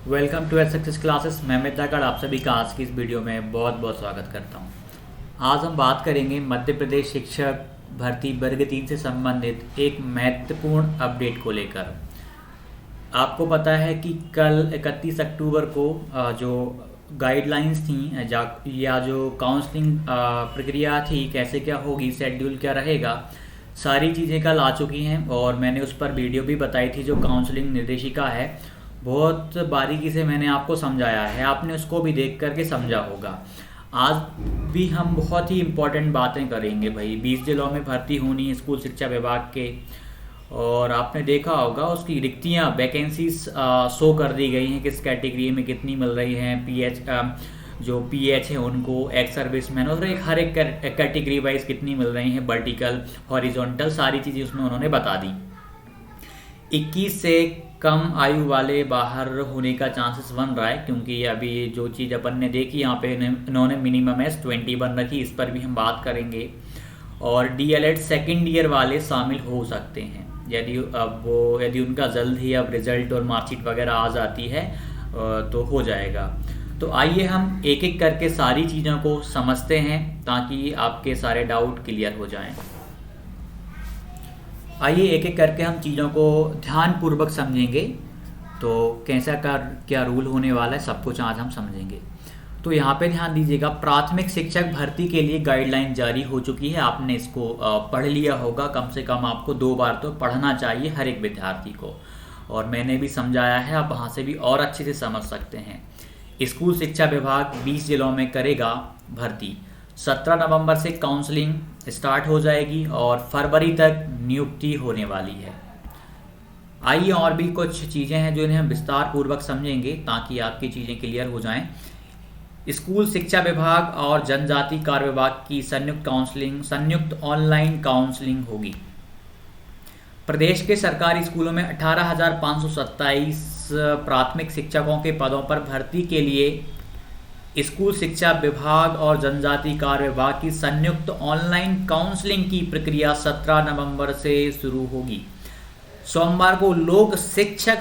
Welcome to success classes. मैं मित्रागढ़ आप सभी का आज की इस वीडियो में बहुत बहुत स्वागत करता हूं। आज हम बात करेंगे मध्य प्रदेश शिक्षक भर्ती वर्ग 3 से संबंधित एक महत्वपूर्ण अपडेट को लेकर। आपको पता है कि कल 31 अक्टूबर को जो गाइडलाइंस थी या जो काउंसलिंग प्रक्रिया थी, कैसे क्या होगी, शेड्यूल क्या रहेगा, सारी चीज़ें कल आ चुकी हैं और मैंने उस पर वीडियो भी बताई थी। जो काउंसलिंग निर्देशिका है बहुत बारीकी से मैंने आपको समझाया है, आपने उसको भी देख करके समझा होगा। आज भी हम बहुत ही इम्पोर्टेंट बातें करेंगे भाई। 20 जिलों में भर्ती होनी है स्कूल शिक्षा विभाग के, और आपने देखा होगा उसकी रिक्तियां वैकेंसीज शो कर दी गई हैं, किस कैटेगरी में कितनी मिल रही हैं। जो पीएच है उनको, एक्स सर्विसमैन, और हर एक कैटेगरी वाइज कितनी मिल रही हैं, वर्टिकल हॉरिजॉन्टल, सारी चीज़ें उसमें उन्होंने बता दी। 21 से कम आयु वाले बाहर होने का चांसेस बन रहा है, क्योंकि अभी जो चीज़ अपन ने देखी यहाँ पे इन्होंने मिनिमम एज 20 बन रखी, इस पर भी हम बात करेंगे। और डीएलएड सेकेंड ईयर वाले शामिल हो सकते हैं यदि उनका जल्द ही अब रिजल्ट और मार्कशीट वगैरह आ जाती है तो हो जाएगा। तो आइए हम एक एक करके सारी चीज़ों को समझते हैं ताकि आपके सारे डाउट क्लियर हो जाएं। आइए एक एक करके हम चीज़ों को ध्यानपूर्वक समझेंगे। तो कैसा क्या रूल होने वाला है, सब कुछ आज हम समझेंगे। तो यहाँ पे ध्यान दीजिएगा, प्राथमिक शिक्षक भर्ती के लिए गाइडलाइन जारी हो चुकी है। आपने इसको पढ़ लिया होगा, कम से कम आपको 2 बार तो पढ़ना चाहिए हर एक विद्यार्थी को, और मैंने भी समझाया है, आप वहाँ से भी और अच्छे से समझ सकते हैं। स्कूल शिक्षा विभाग 20 जिलों में करेगा भर्ती। 17 नवंबर से काउंसलिंग स्टार्ट हो जाएगी और फरवरी तक नियुक्ति होने वाली है। आइए और भी कुछ चीज़ें हैं जो इन्हें हम विस्तार पूर्वक समझेंगे ताकि आपकी चीज़ें क्लियर हो जाएं। स्कूल शिक्षा विभाग और जनजाति कार्य विभाग की संयुक्त ऑनलाइन काउंसलिंग होगी। प्रदेश के सरकारी स्कूलों में 18,527 प्राथमिक शिक्षकों के पदों पर भर्ती के लिए स्कूल शिक्षा विभाग और जनजाति कार्य विभाग की संयुक्त ऑनलाइन काउंसलिंग की प्रक्रिया 17 नवंबर से शुरू होगी। सोमवार को लोक शिक्षक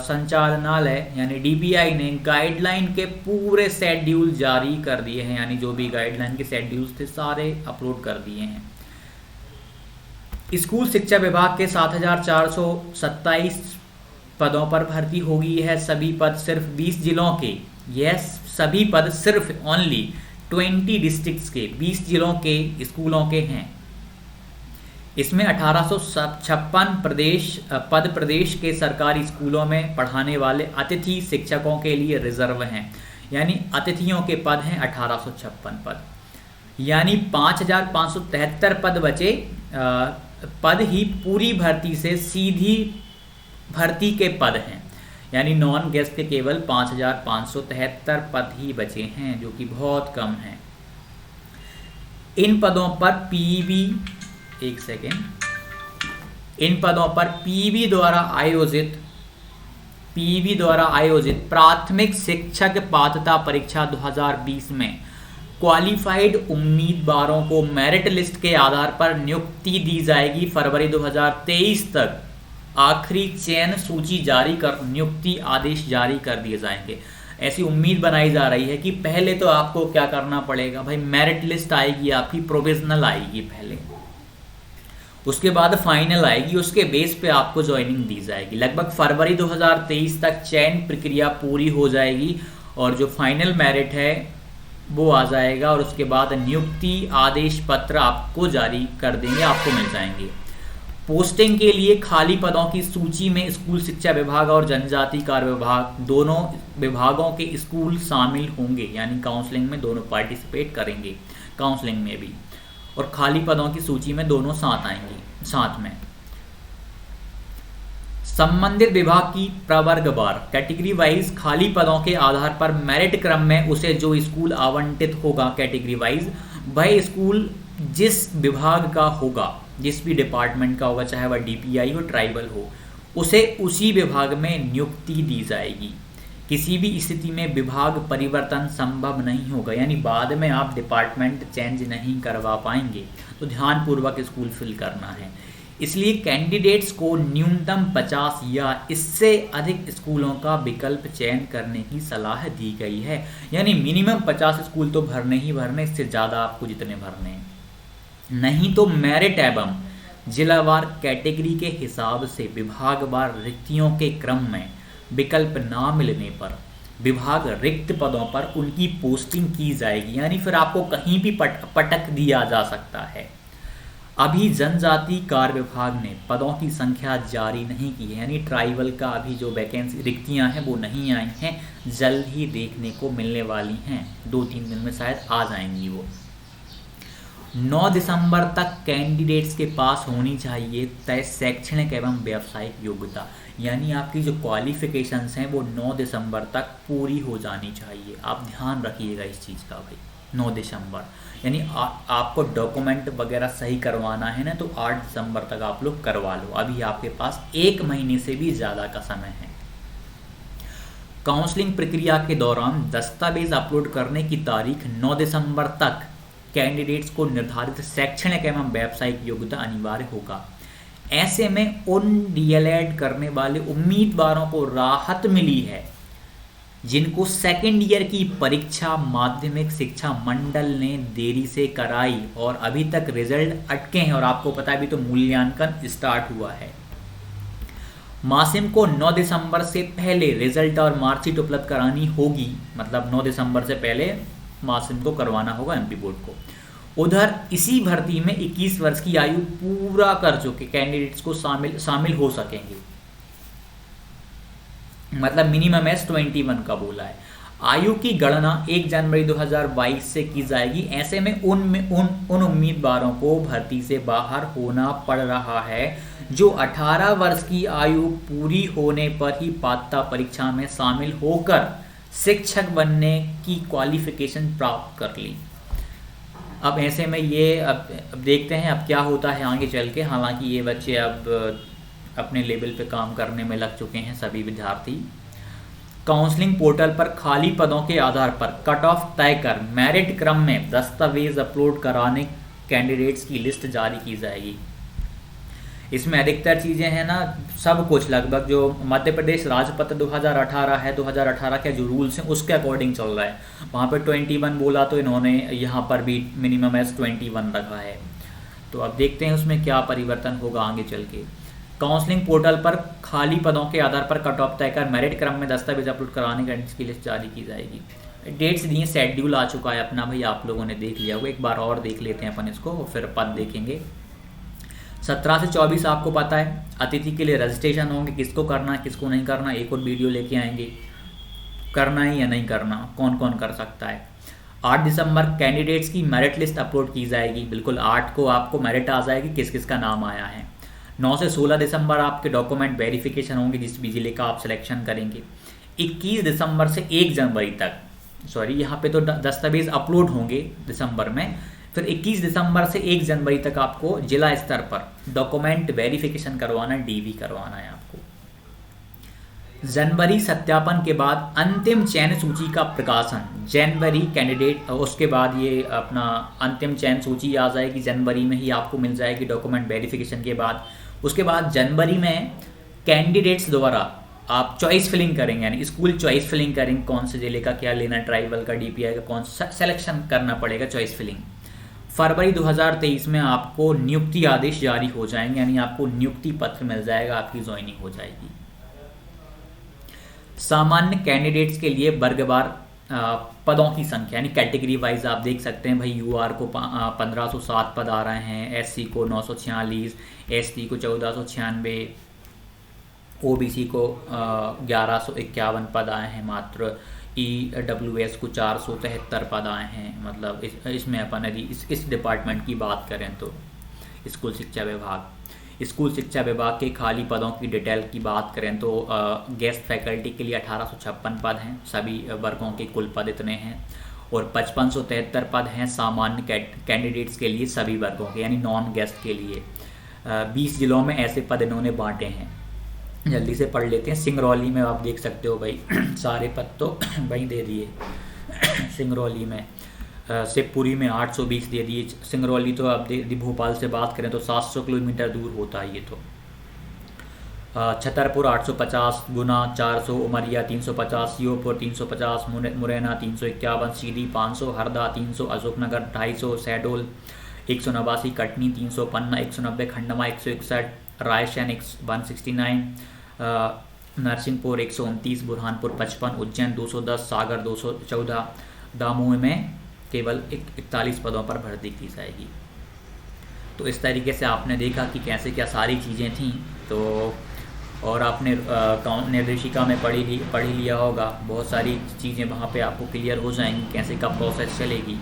संचालनालय यानी डीपीआई ने गाइडलाइन के पूरे शेड्यूल जारी कर दिए हैं, यानी जो भी गाइडलाइन के शेड्यूल्स थे सारे अपलोड कर दिए हैं। स्कूल शिक्षा विभाग के 7,427 पदों पर भर्ती होगी। यह सभी पद सिर्फ 20 जिलों के, यह सभी पद सिर्फ ओनली 20 डिस्ट्रिक्ट्स के, 20 जिलों के स्कूलों के हैं। इसमें 1856 पद प्रदेश के सरकारी स्कूलों में पढ़ाने वाले अतिथि शिक्षकों के लिए रिजर्व हैं, यानी अतिथियों के पद हैं 1856 पद, यानी 5,573 पद बचे। पद ही पूरी भर्ती से सीधी भर्ती के पद हैं, यानी नॉन गेस्ट के केवल 5,573 पद ही बचे हैं, जो कि बहुत कम हैं। इन पदों पर पीईबी द्वारा आयोजित प्राथमिक शिक्षक पात्रता परीक्षा 2020 में क्वालिफाइड उम्मीदवारों को मेरिट लिस्ट के आधार पर नियुक्ति दी जाएगी। फरवरी 2023 तक आखिरी चयन सूची जारी कर नियुक्ति आदेश जारी कर दिए जाएंगे। ऐसी उम्मीद बनाई जा रही है कि पहले तो आपको क्या करना पड़ेगा भाई, मेरिट लिस्ट आएगी आपकी, प्रोविजनल आएगी पहले, उसके बाद फाइनल आएगी, उसके बेस पे आपको ज्वाइनिंग दी जाएगी। लगभग फरवरी 2023 तक चयन प्रक्रिया पूरी हो जाएगी और जो फाइनल मेरिट है वो आ जाएगा, और उसके बाद नियुक्ति आदेश पत्र आपको जारी कर देंगे, आपको मिल जाएंगे। पोस्टिंग के लिए खाली पदों की सूची में स्कूल शिक्षा विभाग और जनजाति कार्य विभाग दोनों विभागों के स्कूल शामिल होंगे, यानी काउंसलिंग में दोनों पार्टिसिपेट करेंगे काउंसलिंग में भी, और खाली पदों की सूची में दोनों साथ आएंगे साथ में। संबंधित विभाग की प्रवर्गवार कैटेगरी वाइज खाली पदों के आधार पर मेरिट क्रम में उसे जो स्कूल आवंटित होगा कैटेगरी वाइज, वह स्कूल जिस विभाग का होगा, जिस भी डिपार्टमेंट का होगा, चाहे वह डीपीआई हो, ट्राइबल हो, उसे उसी विभाग में नियुक्ति दी जाएगी। किसी भी स्थिति में विभाग परिवर्तन संभव नहीं होगा, यानी बाद में आप डिपार्टमेंट चेंज नहीं करवा पाएंगे। तो ध्यानपूर्वक स्कूल फिल करना है। इसलिए कैंडिडेट्स को न्यूनतम 50 या इससे अधिक स्कूलों का विकल्प चयन करने की सलाह दी गई है। यानी मिनिमम 50 स्कूल तो भरने ही भरने, इससे ज़्यादा आपको जितने भरने हैं। नहीं तो मेरिट एवं जिलावार कैटेगरी के हिसाब से विभागवार रिक्तियों के क्रम में विकल्प ना मिलने पर विभाग रिक्त पदों पर उनकी पोस्टिंग की जाएगी। यानी फिर आपको कहीं भी पटक दिया जा सकता है। अभी जनजाति कार्य विभाग ने पदों की संख्या जारी नहीं की है, यानी ट्राइबल का अभी जो वैकेंसी रिक्तियां हैं वो नहीं आई हैं, जल्द ही देखने को मिलने वाली हैं, 2-3 दिन में शायद आ जाएंगी वो। 9 दिसंबर तक कैंडिडेट्स के पास होनी चाहिए तय शैक्षणिक एवं व्यावसायिक योग्यता। यानी आपकी जो क्वालिफिकेशंस हैं वो 9 दिसंबर तक पूरी हो जानी चाहिए। आप ध्यान रखिएगा इस चीज़ का भाई, 9 दिसंबर यानी आपको डॉक्यूमेंट वगैरह सही करवाना है ना, तो 8 दिसंबर तक आप लोग करवा लो। अभी आपके पास 1 महीने से भी ज़्यादा का समय है। काउंसलिंग प्रक्रिया के दौरान दस्तावेज अपलोड करने की तारीख 9 दिसंबर तक कैंडिडेट्स को निर्धारित शैक्षणिक एवं व्यावसायिक योग्यता अनिवार्य होगा। ऐसे में उन डीएलएड करने वाले उम्मीदवारों को राहत मिली है जिनको सेकेंड ईयर की परीक्षा माध्यमिक शिक्षा मंडल ने देरी से कराई और अभी तक रिजल्ट अटके हैं। और आपको पता है अभी तो मूल्यांकन स्टार्ट हुआ है। मासिम को 9 दिसंबर से पहले रिजल्ट और मार्कशीट उपलब्ध करानी होगी, मतलब 9 दिसंबर से पहले मासिम को करवाना होगा एमपी बोर्ड को। उधर इसी भर्ती में 21 वर्ष की आयु पूरा कर चुके कैंडिडेट्स को शामिल हो सकेंगे, मतलब मिनिमम एज 21 का बोला है। आयु की गणना 1 जनवरी 2022 से की जाएगी। ऐसे में उन उम्मीदवारों को भर्ती से बाहर होना पड़ रहा है जो 18 वर्ष की आयु पूरी होने पर ही पात्रता परीक्षा में शामिल होकर शिक्षक बनने की क्वालिफिकेशन प्राप्त कर ली। अब ऐसे में ये अब देखते हैं अब क्या होता है आगे चल के। हालांकि ये बच्चे अब अपने लेवल पे काम करने में लग चुके हैं सभी विद्यार्थी। काउंसलिंग पोर्टल पर खाली पदों के आधार पर कट ऑफ तय कर मेरिट क्रम में दस्तावेज अपलोड कराने कैंडिडेट्स की लिस्ट जारी की जाएगी। इसमें अधिकतर चीज़ें हैं ना, सब कुछ लगभग जो मध्य प्रदेश राजपत्र 2018 है, 2018 के जो रूल्स हैं उसके अकॉर्डिंग चल रहा है। वहाँ पे 21 बोला तो इन्होंने यहाँ पर भी मिनिमम एज 21 रखा है। तो अब देखते हैं उसमें क्या परिवर्तन होगा आगे चल के। काउंसलिंग पोर्टल पर खाली पदों के आधार पर कट ऑफ तय कर मेरिट क्रम में दस्तावेज अपलोड कराने की लिस्ट जारी की जाएगी। डेट्स दिए, शेड्यूल आ चुका है अपना भाई, आप लोगों ने देख लिया होगा। एक बार और देख लेते हैं अपन इसको, फिर पद देखेंगे। 17 से 24 आपको पता है अतिथि के लिए रजिस्ट्रेशन होंगे, किसको करना है किसको नहीं करना, एक और वीडियो लेके आएंगे, करना है या नहीं करना, कौन कौन कर सकता है। 8 दिसंबर कैंडिडेट्स की मेरिट लिस्ट अपलोड की जाएगी। बिल्कुल 8 को आपको मेरिट आ जाएगी किस किस का नाम आया है। 9 से 16 दिसंबर आपके डॉक्यूमेंट वेरिफिकेशन होंगे जिस भी जिले का आप सिलेक्शन करेंगे। 21 दिसंबर से 1 जनवरी तक, सॉरी यहाँ पे तो दस्तावेज अपलोड होंगे दिसंबर में, फिर 21 दिसंबर से 1 जनवरी तक आपको जिला स्तर पर डॉक्यूमेंट वेरिफिकेशन करवाना है, डीवी करवाना है आपको। जनवरी सत्यापन के बाद अंतिम चयन सूची का प्रकाशन, जनवरी कैंडिडेट, उसके बाद ये अपना अंतिम चयन सूची आ जाएगी, जनवरी में ही आपको मिल जाएगी डॉक्यूमेंट वेरिफिकेशन के बाद। उसके बाद जनवरी में कैंडिडेट्स द्वारा आप चॉइस फिलिंग करेंगे, यानी स्कूल चॉइस फिलिंग करेंगे, कौन से जिले का क्या लेना, ट्राइबल का, डीपीआई का, कौन सा सिलेक्शन करना पड़ेगा, चॉइस फिलिंग। फरवरी 2023 में आपको नियुक्ति आदेश जारी हो जाएंगे, यानी आपको नियुक्ति पत्र मिल जाएगा, आपकी ज्वाइनिंग हो जाएगी। सामान्य कैंडिडेट्स के लिए वर्गवार पदों की संख्या यानी कैटेगरी वाइज आप देख सकते हैं भाई। यूआर को 1507 पद आ रहे हैं, एससी को 946, एसटी को 1496, ओबीसी को 1151 पद आए हैं मात्र, ईडब्ल्यूएस को 473 पद आए हैं। मतलब इसमें अपन यदि इस डिपार्टमेंट की बात करें तो स्कूल शिक्षा विभाग के खाली पदों की डिटेल की बात करें तो गेस्ट फैकल्टी के लिए 1856 पद हैं, सभी वर्गों के कुल पद इतने हैं, और 5573 पद हैं सामान्य कैंडिडेट्स के लिए सभी वर्गों के, यानी नॉन गेस्ट के लिए। 20 जिलों में ऐसे पद इन्होंने बांटे हैं, जल्दी से पढ़ लेते हैं। सिंगरौली में आप देख सकते हो भाई सारे पद तो वहीं दे दिए। सिंगरौली में शिवपुरी में 820 दे दिए। सिंगरौली तो अब यदि भोपाल से बात करें तो 700 किलोमीटर दूर होता है ये तो। छतरपुर 850, गुना 400, उमरिया 350, श्योपुर 350, मुरैना 351, सीधी 500, हरदा 300, अशोकनगर 250, शहडोल 189, कटनी 300, पन्ना 190, खंडवा 161, रायसेन 169, नरसिंहपुर 129, बुरहानपुर 55, उज्जैन 210, सागर 214, दामोह में केवल 41 पदों पर भर्ती की जाएगी। तो इस तरीके से आपने देखा कि कैसे क्या सारी चीज़ें थीं। तो और आपने निर्देशिका में पढ़ ही लिया होगा, बहुत सारी चीज़ें वहाँ पे आपको क्लियर हो जाएंगी कैसे का प्रोसेस चलेगी।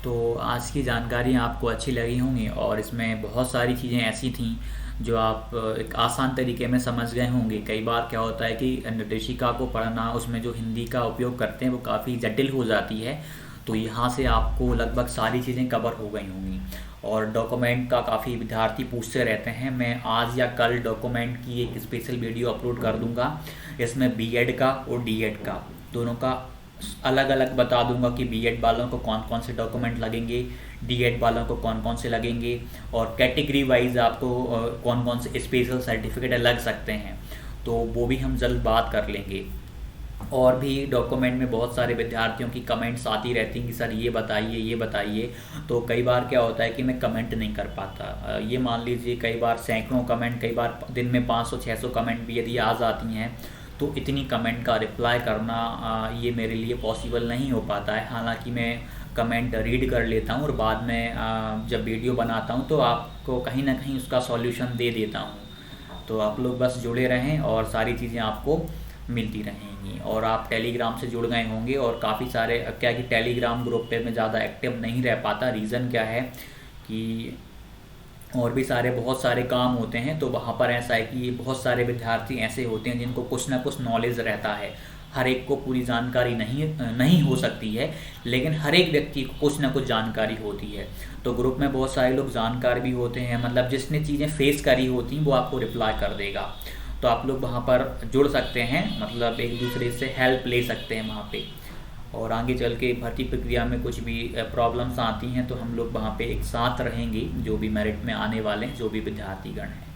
तो आज की जानकारियाँ आपको अच्छी लगी होंगी और इसमें बहुत सारी चीज़ें ऐसी थीं जो आप एक आसान तरीके में समझ गए होंगे। कई बार क्या होता है कि निर्देशिका को पढ़ना, उसमें जो हिंदी का उपयोग करते हैं वो काफ़ी जटिल हो जाती है। तो यहाँ से आपको लगभग सारी चीज़ें कवर हो गई होंगी। और डॉक्यूमेंट का काफ़ी विद्यार्थी पूछते रहते हैं, मैं आज या कल डॉक्यूमेंट की एक स्पेशल वीडियो अपलोड कर दूंगा। इसमें बीएड का और डीएड का दोनों का अलग अलग बता दूंगा कि बीएड वालों को कौन कौन से डॉक्यूमेंट लगेंगे, डीएड वालों को कौन कौन से लगेंगे, और कैटेगरी वाइज आपको कौन कौन से स्पेशल सर्टिफिकेट लग सकते हैं। तो वो भी हम जल्द बात कर लेंगे। और भी डॉक्यूमेंट में बहुत सारे विद्यार्थियों की कमेंट्स आती रहती हैं कि सर ये बताइए। तो कई बार क्या होता है कि मैं कमेंट नहीं कर पाता। ये मान लीजिए कई बार सैकड़ों कमेंट, कई बार दिन में 500-600 कमेंट भी यदि आ जाती हैं तो इतनी कमेंट का रिप्लाई करना ये मेरे लिए पॉसिबल नहीं हो पाता है। हालांकि मैं कमेंट रीड कर लेता हूँ और बाद में जब वीडियो बनाता हूँ तो आपको कहीं ना कहीं उसका सॉल्यूशन दे देता हूँ। तो आप लोग बस जुड़े रहें और सारी चीज़ें आपको मिलती रहेंगी। और आप टेलीग्राम से जुड़ गए होंगे और काफ़ी सारे, क्या कि टेलीग्राम ग्रुप पे मैं ज़्यादा एक्टिव नहीं रह पाता। रीज़न क्या है कि और भी बहुत सारे काम होते हैं। तो वहाँ पर ऐसा है कि बहुत सारे विद्यार्थी ऐसे होते हैं जिनको कुछ ना कुछ नॉलेज रहता है। हर एक को पूरी जानकारी नहीं हो सकती है, लेकिन हर एक व्यक्ति को कुछ ना कुछ जानकारी होती है। तो ग्रुप में बहुत सारे लोग जानकार भी होते हैं, मतलब जिसने चीज़ें फेस करी होती हैं वो आपको रिप्लाई कर देगा। तो आप लोग वहाँ पर जुड़ सकते हैं, मतलब एक दूसरे से हेल्प ले सकते हैं वहाँ पे। और आगे चल के भर्ती प्रक्रिया में कुछ भी प्रॉब्लम्स आती हैं तो हम लोग वहाँ पे एक साथ रहेंगे, जो भी मेरिट में आने वाले हैं, जो भी विद्यार्थीगण हैं।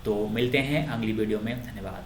तो मिलते हैं अगली वीडियो में। धन्यवाद।